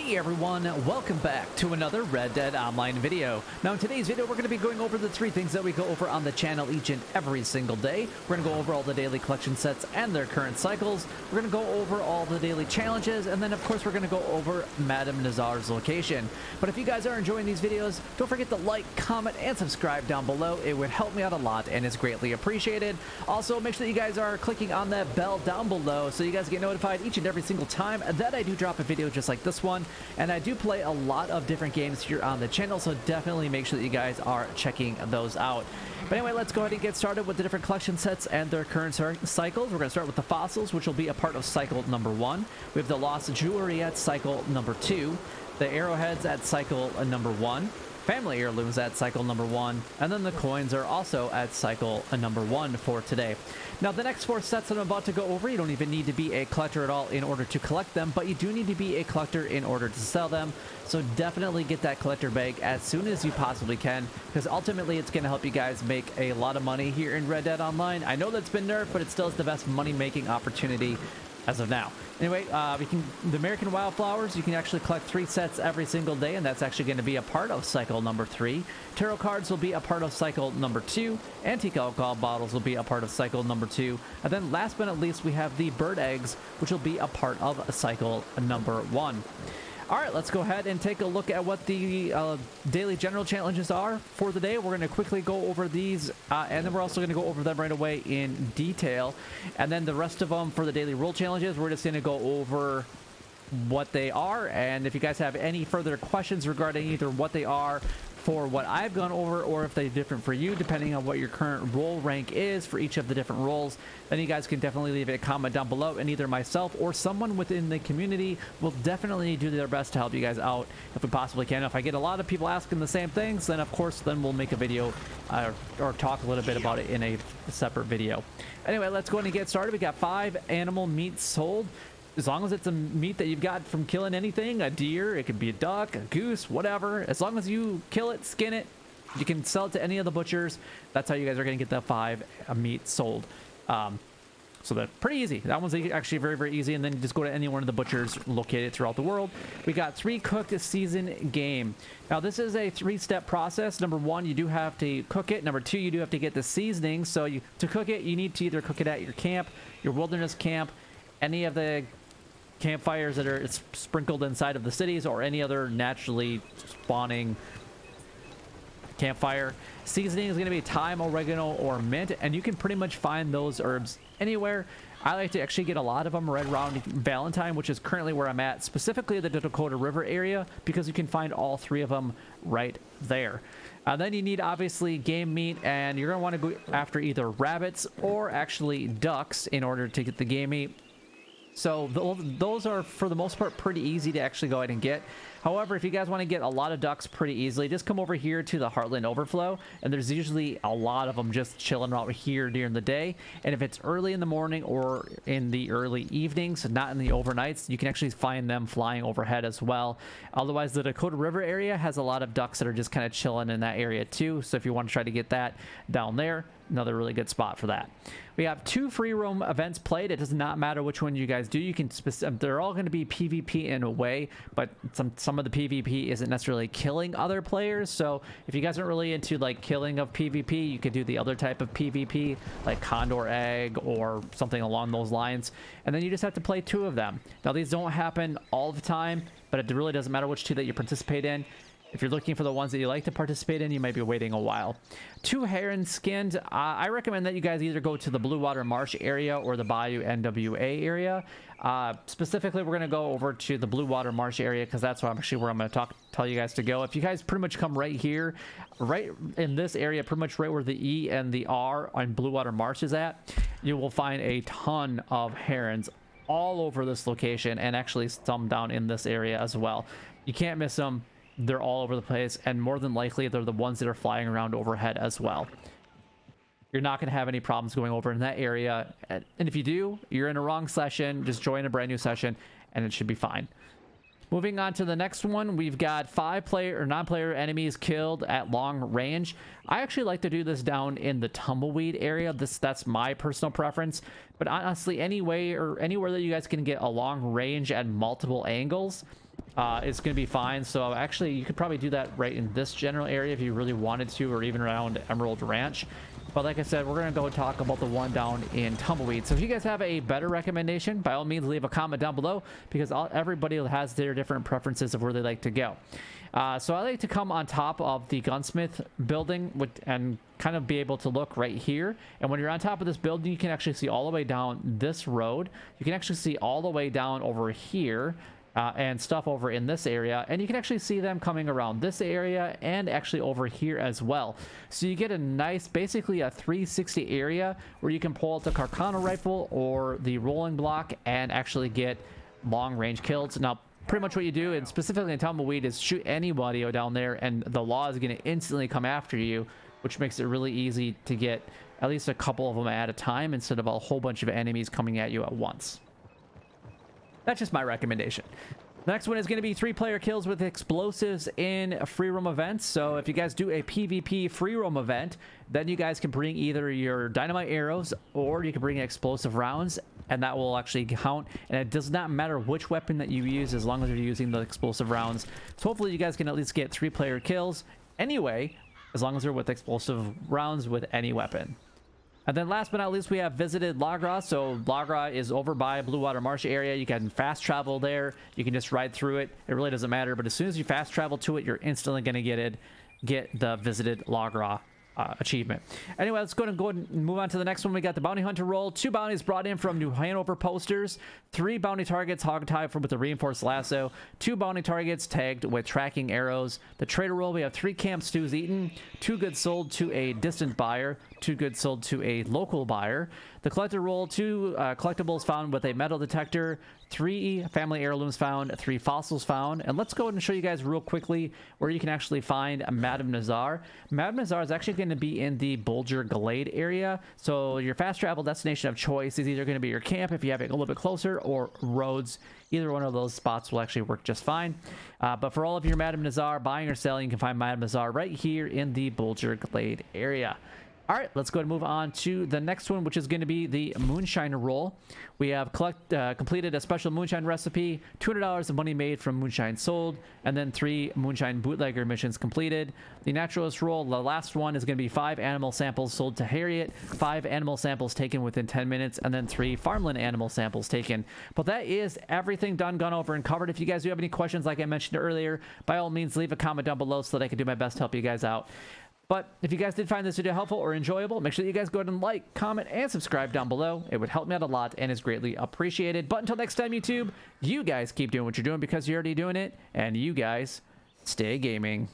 Hey everyone, welcome back to another Red Dead Online video. Now in today's video we're going to be going over the three things that we go over on the channel each and every single day. We're going to go over all the daily collection sets and their current cycles. We're going to go over all the daily challenges, and then of course we're going to go over Madame Nazar's location. But if you guys are enjoying these videos, don't forget to like, comment, and subscribe down below. It would help me out a lot and is greatly appreciated. Also make sure that you guys are clicking on that bell down below so you guys get notified each and every single time that I do drop a video just like this one. And I do play a lot of different games here on the channel, so definitely make sure that you guys are checking those out. But anyway, let's go ahead and get started with the different collection sets and their current cycles. We're going to start with the fossils, which will be a part of cycle number 1. We have the lost jewelry at cycle number 2, the arrowheads at cycle number 1, family heirlooms at cycle number 1, and then the coins are also at cycle number 1 for today. Now the next 4 sets that I'm about to go over, you don't even need to be a collector at all in order to collect them, but you do need to be a collector in order to sell them. So definitely get that collector bag as soon as you possibly can, because ultimately it's going to help you guys make a lot of money here in Red Dead Online. I know that's been nerfed, but it still is the best money making opportunity as of now. Anyway, the American Wildflowers, you can actually collect 3 sets every single day, and that's actually going to be a part of cycle number 3. Tarot cards will be a part of cycle number 2. Antique alcohol bottles will be a part of cycle number 2. And then last but not least, we have the bird eggs, which will be a part of cycle number 1. All right, let's go ahead and take a look at what the daily general challenges are for the day. We're going to quickly go over these, and then we're also going to go over them right away in detail. And then the rest of them for the daily role challenges, we're just going to go over what they are. And if you guys have any further questions regarding either what they are for what I've gone over, or if they're different for you, depending on what your current role rank is for each of the different roles, then you guys can definitely leave a comment down below, and either myself or someone within the community will definitely do their best to help you guys out if we possibly can. If I get a lot of people asking the same things, then of course then we'll make a video or talk a little bit about it in a separate video. Anyway, let's go ahead and get started. We got 5 animal meats sold. As long as it's a meat that you've got from killing anything, a deer, it could be a duck, a goose, whatever. As long as you kill it, skin it, you can sell it to any of the butchers. That's how you guys are going to get the 5 meat sold. So that's pretty easy. That one's actually very, very easy. And then you just go to any one of the butchers located throughout the world. We got 3 cooked season game. Now this is a 3-step process. Number 1, you do have to cook it. Number 2, you do have to get the seasoning. So to cook it, you need to either cook it at your camp, your wilderness camp, any of the campfires that are sprinkled inside of the cities, or any other naturally spawning campfire. Seasoning is going to be thyme, oregano, or mint, and you can pretty much find those herbs anywhere. I like to actually get a lot of them right around Valentine, which is currently where I'm at, specifically the Dakota River area, because you can find all 3 of them right there. Then you need obviously game meat, and you're going to want to go after either rabbits or actually ducks in order to get the game meat. So those are, for the most part, pretty easy to actually go ahead and get. However, if you guys want to get a lot of ducks pretty easily, just come over here to the Heartland Overflow, and there's usually a lot of them just chilling out here during the day. And if it's early in the morning or in the early evenings, not in the overnights, you can actually find them flying overhead as well. Otherwise, the Dakota River area has a lot of ducks that are just kind of chilling in that area too. So if you want to try to get that down there, another really good spot for that. We have 2 free roam events played. It does not matter which one you guys do. You can they're all going to be PvP in a way, but some of the PvP isn't necessarily killing other players. So if you guys aren't really into like killing of PvP, you could do the other type of PvP, like Condor Egg or something along those lines. And then you just have to play 2 of them. Now these don't happen all the time, but it really doesn't matter which 2 that you participate in. If you're looking for the ones that you like to participate in, you might be waiting a while. 2 heron skins. I recommend that you guys either go to the Blue Water Marsh area or the Bayou NWA area. Specifically, we're going to go over to the Blue Water Marsh area because that's where I'm going to tell you guys to go. If you guys pretty much come right here, right in this area, pretty much right where the E and the R on Blue Water Marsh is at, you will find a ton of herons all over this location, and actually some down in this area as well. You can't miss them. They're all over the place, and more than likely they're the ones that are flying around overhead as well. You're not going to have any problems going over in that area, and if you do, you're in a wrong session. Just join a brand new session and it should be fine. Moving on to the next one, we've got 5 player or non-player enemies killed at long range. I actually like to do this down in the tumbleweed area. That's my personal preference, but honestly, anywhere that you guys can get a long range at multiple angles it's going to be fine. So actually, you could probably do that right in this general area if you really wanted to, or even around Emerald Ranch. But like I said, we're going to go talk about the one down in Tumbleweed. So if you guys have a better recommendation, by all means, leave a comment down below, because everybody has their different preferences of where they like to go. So I like to come on top of the gunsmith building and kind of be able to look right here. And when you're on top of this building, you can actually see all the way down this road. You can actually see all the way down over here. And stuff over in this area, and you can actually see them coming around this area and actually over here as well. So you get a nice, basically a 360 area where you can pull out the Carcano rifle or the rolling block and actually get long range kills. Now, pretty much what you do, and specifically in Tumbleweed, is shoot anybody down there, and the law is going to instantly come after you, which makes it really easy to get at least a couple of them at a time instead of a whole bunch of enemies coming at you at once. That's just my recommendation. The next one is going to be 3-player kills with explosives in free roam events. So if you guys do a PvP free roam event, then you guys can bring either your dynamite arrows or you can bring explosive rounds, and that will actually count. And it does not matter which weapon that you use as long as you're using the explosive rounds. So hopefully you guys can at least get 3-player kills anyway, as long as they're with explosive rounds with any weapon. And then last but not least, we have visited Lagra. So Lagra is over by Blue Water Marsh area. You can fast travel there. You can just ride through it. It really doesn't matter. But as soon as you fast travel to it, you're instantly going to get the visited Lagra achievement. Anyway, let's go ahead and move on to the next one. We got the Bounty Hunter Roll. 2 bounties brought in from New Hanover posters. 3 bounty targets hog-tied with the reinforced lasso. 2 bounty targets tagged with tracking arrows. The Trader Roll, we have 3 camp stews eaten. 2 goods sold to a distant buyer. 2 goods sold to a local buyer. The Collector Roll, 2 collectibles found with a metal detector. 3 family heirlooms found, 3 fossils found. And let's go ahead and show you guys real quickly where you can actually find Madame Nazar. Madame Nazar is actually going to be in the Bulger Glade area. So your fast travel destination of choice is either going to be your camp if you have it a little bit closer, or Rhodes. Either one of those spots will actually work just fine. But for all of your Madame Nazar buying or selling, you can find Madame Nazar right here in the Bulger Glade area. All right, let's go ahead and move on to the next one, which is going to be the Moonshiner Roll. We have completed a special moonshine recipe, $200 of money made from moonshine sold, and then 3 moonshine bootlegger missions completed. The Naturalist Roll, the last one, is going to be 5 animal samples sold to Harriet, 5 animal samples taken within 10 minutes, and then 3 farmland animal samples taken. But that is everything done, gone over, and covered. If you guys do have any questions, like I mentioned earlier, by all means, leave a comment down below so that I can do my best to help you guys out. But if you guys did find this video helpful or enjoyable, make sure that you guys go ahead and like, comment, and subscribe down below. It would help me out a lot and is greatly appreciated. But until next time, YouTube, you guys keep doing what you're doing because you're already doing it, and you guys stay gaming.